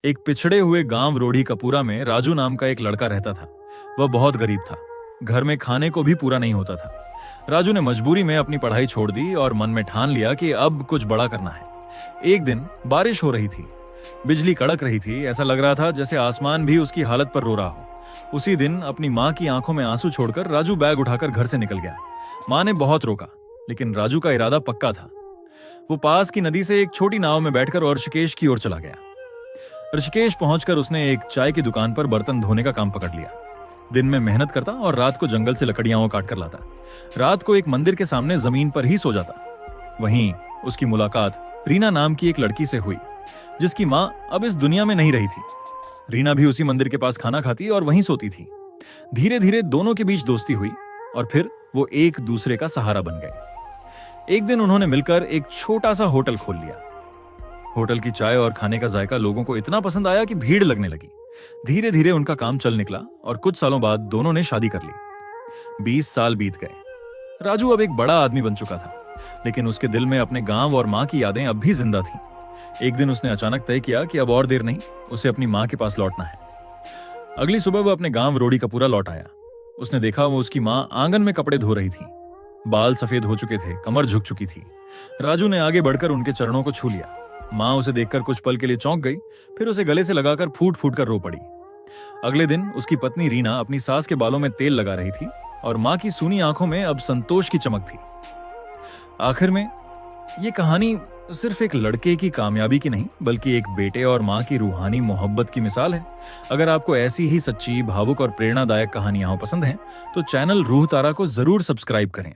एक पिछड़े हुए गांव रोड़ी कपूरा में राजू नाम का एक लड़का रहता था। वह बहुत गरीब था। घर में खाने को भी पूरा नहीं होता था। राजू ने मजबूरी में अपनी पढ़ाई छोड़ दी और मन में ठान लिया कि अब कुछ बड़ा करना है। एक दिन बारिश हो रही थी। बिजली कड़क रही थी। ऐसा लग रहा था जैसे आसमान भी उसकी हालत पर रो रहा हो। उसी दिन अपनी माँ की आंखों में आंसू छोड़कर राजू बैग उठाकर घर से निकल गया। माँ ने बहुत रोका, लेकिन राजू का इरादा पक्का था। वो पास की नदी से एक छोटी नाव में बैठकर और ऋषिकेश की ओर चला गया। ऋषिकेश पहुंचकर उसने एक चाय की दुकान पर बर्तन धोने का काम पकड़ लिया। दिन में मेहनत करता और रात को जंगल से लकड़ियां काट कर लाता। रात को एक मंदिर के सामने जमीन पर ही सो जाता। वहीं उसकी मुलाकात रीना नाम की एक लड़की से हुई, जिसकी मां अब इस दुनिया में नहीं रही थी। रीना भी उसी मंदिर के पास खाना खाती और वहीं सोती थी। धीरे धीरे दोनों के बीच दोस्ती हुई और फिर वो एक दूसरे का सहारा बन गए। एक दिन उन्होंने मिलकर एक छोटा सा होटल खोल लिया। होटल की चाय और खाने का जायका लोगों को इतना पसंद आया कि भीड़ लगने लगी। धीरे धीरे उनका काम चल निकला और कुछ सालों बाद दोनों ने शादी कर ली। 20 साल बीत गए। राजू अब एक बड़ा आदमी बन चुका था, लेकिन उसके दिल में अपने गांव और मां की यादें अब भी जिंदा थीं। एक दिन उसने अचानक तय किया कि अब और देर नहीं, उसे अपनी मां के पास लौटना है। अगली सुबह वह अपने गांव रोड़ी कपूरा लौट आया। उसने देखा वो उसकी मां आंगन में कपड़े धो रही थी। बाल सफेद हो चुके थे, कमर झुक चुकी थी। राजू ने आगे बढ़कर उनके चरणों को छू लिया। मां उसे देखकर कुछ पल के लिए चौंक गई, फिर उसे गले से लगाकर फूट फूट कर रो पड़ी। अगले दिन उसकी पत्नी रीना अपनी सास के बालों में तेल लगा रही थी और मां की सूनी आंखों में अब संतोष की चमक थी। आखिर में ये कहानी सिर्फ एक लड़के की कामयाबी की नहीं, बल्कि एक बेटे और मां की रूहानी मोहब्बत की मिसाल है। अगर आपको ऐसी ही सच्ची, भावुक और प्रेरणादायक कहानियां पसंद हैं, तो चैनल रूह तारा को जरूर सब्सक्राइब करें।